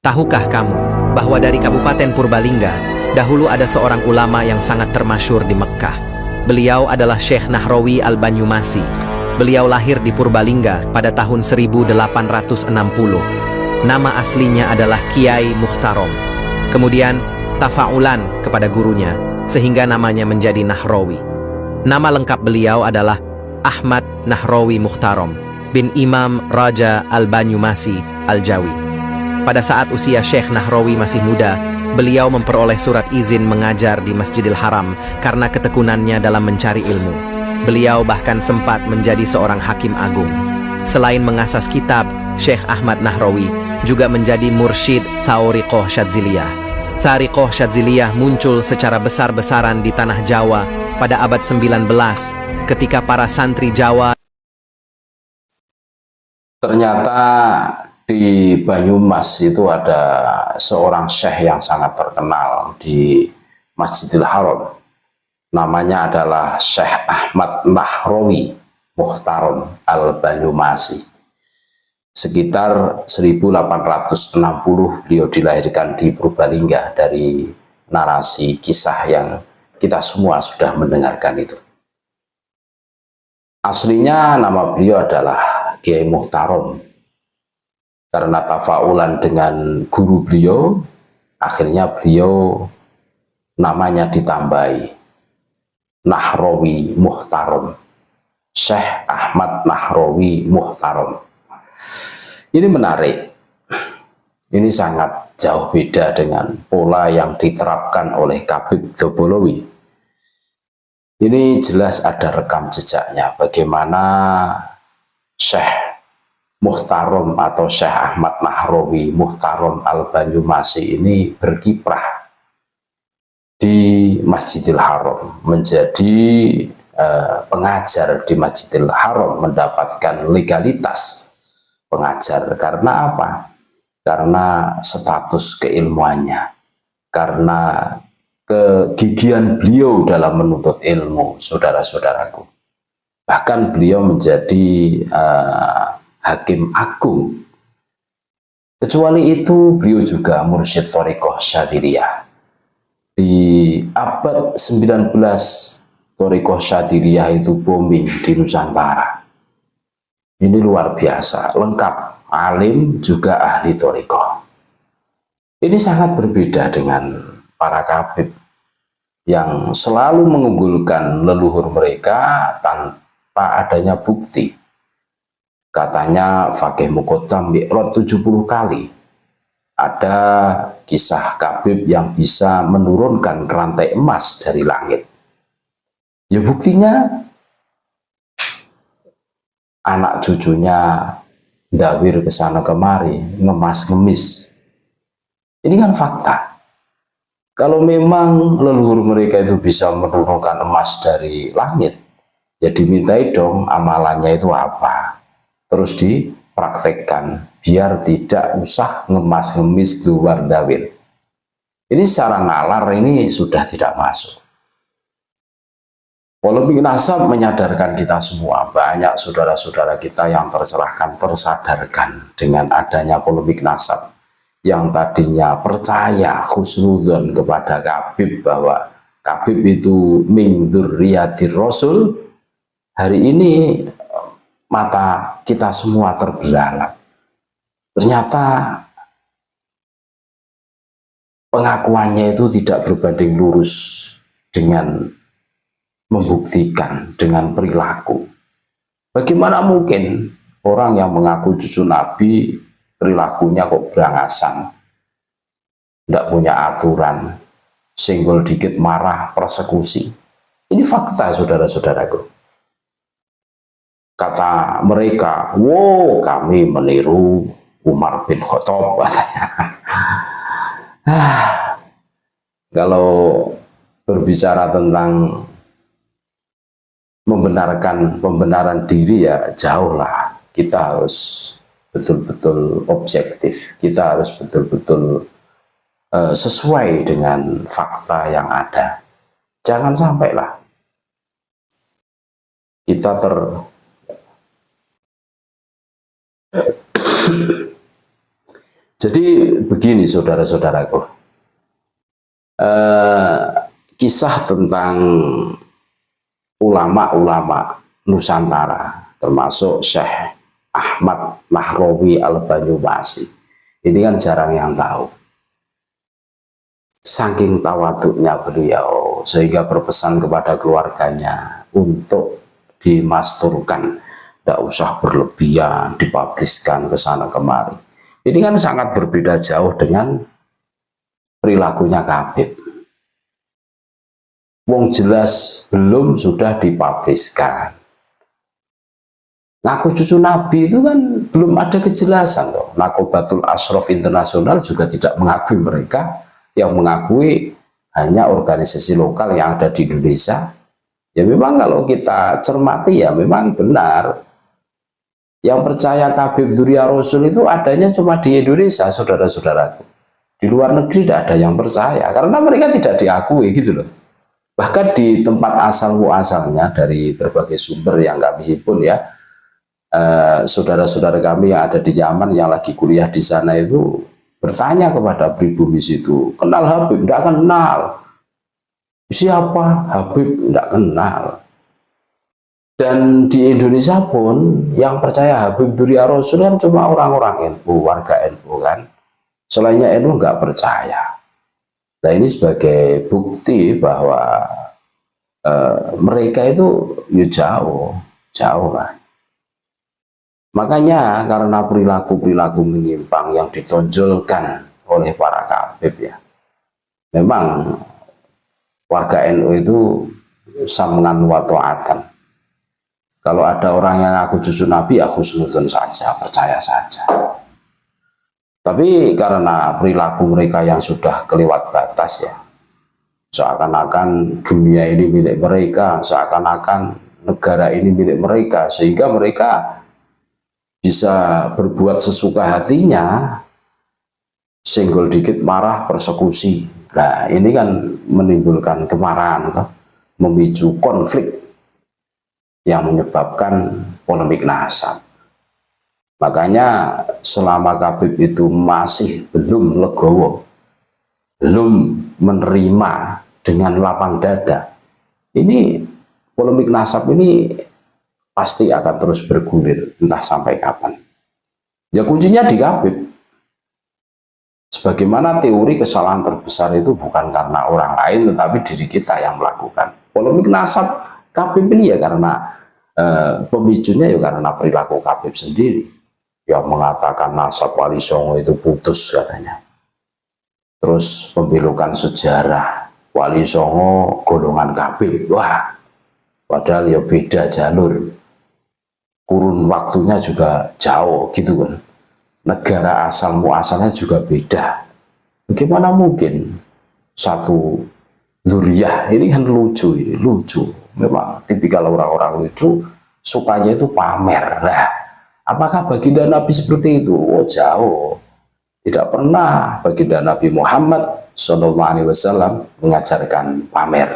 Tahukah kamu bahwa dari Kabupaten Purbalingga, dahulu ada seorang ulama yang sangat termasyhur di Mekkah. Beliau adalah Syekh Nahrawi Al-Banyumasi. Beliau lahir di Purbalingga pada tahun 1860. Nama aslinya adalah Kiai Muhtarom. Kemudian tafa'ulan kepada gurunya, sehingga namanya menjadi Nahrawi. Nama lengkap beliau adalah Ahmad Nahrawi Muhtarom bin Imam Raja Al-Banyumasi Al-Jawi. Pada saat usia Syekh Nahrawi masih muda, beliau memperoleh surat izin mengajar di Masjidil Haram karena ketekunannya dalam mencari ilmu. Beliau bahkan sempat menjadi seorang hakim agung. Selain mengasas kitab, Syekh Ahmad Nahrawi juga menjadi mursyid Thariqah Syadziliyah. Thariqah Syadziliyah muncul secara besar-besaran di tanah Jawa pada abad 19 ketika para santri Jawa. Ternyata di Banyumas itu ada seorang syekh yang sangat terkenal di Masjidil Haram. Namanya adalah Syekh Ahmad Nahrawi Muhtarom Al-Banyumasi. Sekitar 1860 beliau dilahirkan di Purbalingga, dari narasi kisah yang kita semua sudah mendengarkan itu. Aslinya nama beliau adalah Kiai Muhtarom. Karena tafaulan dengan guru beliau, akhirnya beliau namanya ditambahi Nahrawi Muhtarom, Syekh Ahmad Nahrawi Muhtarom. Ini menarik. Ini sangat jauh beda dengan pola yang diterapkan oleh Khabib Dobolowi. Ini jelas ada rekam jejaknya bagaimana Syekh Muhtarom atau Syekh Ahmad Nahrawi Muhtarom Al-Banyumasi ini berkiprah di Masjidil Haram, menjadi pengajar di Masjidil Haram, mendapatkan legalitas pengajar. Karena apa? Karena status keilmuannya, karena kegigihan beliau dalam menuntut ilmu, saudara-saudaraku. Bahkan beliau menjadi hakim agung. Kecuali itu, beliau juga mursyid Thariqah Syadziliyah. Di abad 19, Thariqah Syadziliyah itu booming di Nusantara. Ini luar biasa, lengkap, alim juga ahli Thariqah. Ini sangat berbeda dengan para khabib yang selalu mengunggulkan leluhur mereka tanpa adanya bukti. Katanya Fakih Muqaddam mi'raj 70 kali. Ada kisah Khabib yang bisa menurunkan rantai emas dari langit. Ya buktinya anak cucunya dawir ke sana kemari, ngemas-ngemis. Ini kan fakta. Kalau memang leluhur mereka itu bisa menurunkan emas dari langit, ya dimintai dong amalannya itu apa. Terus dipraktekkan biar tidak usah ngemas-ngemis luar dawil. Ini secara nalar ini sudah tidak masuk. Polemik nasab menyadarkan kita semua, banyak saudara-saudara kita yang tersadarkan dengan adanya polemik nasab. Yang tadinya percaya khusnudzon kepada Khabib bahwa Khabib itu min dzurriyyatir Rasul, hari ini mata kita semua terbelalak. Ternyata pengakuannya itu tidak berbanding lurus dengan membuktikan, dengan perilaku. Bagaimana mungkin orang yang mengaku cucu Nabi perilakunya kok berangasan, tidak punya aturan, senggol dikit marah, persekusi. Ini fakta, saudara-saudaraku. Kata mereka, wow, kami meniru Umar bin Khattab, katanya. Kalau berbicara tentang pembenaran diri, ya jauh lah. Kita harus betul-betul objektif. Kita harus betul-betul sesuai dengan fakta yang ada. Jangan sampailah kita Jadi begini saudara-saudaraku, kisah tentang ulama-ulama Nusantara termasuk Syekh Ahmad Nahrawi Al-Banyumashi ini kan jarang yang tahu. Saking tawaduknya beliau sehingga berpesan kepada keluarganya untuk dimasturkan, tidak usah berlebihan, dipubliskan ke sana kemari. Ini kan sangat berbeda jauh dengan perilakunya Habib. Wong jelas belum sudah dipubliskan. Ngaku cucu Nabi itu kan belum ada kejelasan toh. Nakobatul Ashraf Internasional juga tidak mengakui mereka, yang mengakui hanya organisasi lokal yang ada di Indonesia. Ya memang kalau kita cermati ya memang benar. Yang percaya Habib Dzurriyyah Rasul itu adanya cuma di Indonesia, saudara-saudaraku. Di luar negeri tidak ada yang percaya karena mereka tidak diakui gitu loh. Bahkan di tempat asal muasalnya dari berbagai sumber yang kami himpun ya, saudara-saudara kami yang ada di Yaman yang lagi kuliah di sana itu bertanya kepada pribumi situ, kenal Habib? Tidak kenal. Siapa Habib? Tidak kenal. Dan di Indonesia pun yang percaya Habib Dzurriyyah Rasul kan cuma orang-orang NU, warga NU kan. Selainnya NU nggak percaya. Nah ini sebagai bukti bahwa mereka itu ya jauh lah. Makanya karena perilaku-perilaku menyimpang yang ditonjolkan oleh para Habib ya, memang warga NU itu sam'an wa ta'atan. Kalau ada orang yang aku cucu Nabi, aku husnudon saja, percaya saja. Tapi karena perilaku mereka yang sudah kelewat batas ya, seakan-akan dunia ini milik mereka, seakan-akan negara ini milik mereka, sehingga mereka bisa berbuat sesuka hatinya, senggol dikit marah, persekusi. Nah ini kan menimbulkan kemarahan, memicu konflik yang menyebabkan polemik nasab. Makanya selama Habib itu masih belum legowo, belum menerima dengan lapang dada, ini polemik nasab ini pasti akan terus bergulir entah sampai kapan. Ya kuncinya di Habib. Sebagaimana teori kesalahan terbesar itu bukan karena orang lain tetapi diri kita yang melakukan. Polemik nasab Habib ini ya karena pemicunya ya karena perilaku Habib sendiri yang mengatakan nasab Wali Songo itu putus katanya. Terus pembelokan sejarah Wali Songo golongan Habib. Wah, padahal ya beda jalur. Kurun waktunya juga jauh gitu kan. Negara asal muasalnya juga beda. Bagaimana mungkin satu dzurriyyah ini kan lucu ini, lucu. Memang tipikal orang-orang lucu sukanya itu pamer. Nah, apakah baginda Nabi seperti itu? Oh jauh. Tidak pernah baginda Nabi Muhammad SAW mengajarkan pamer.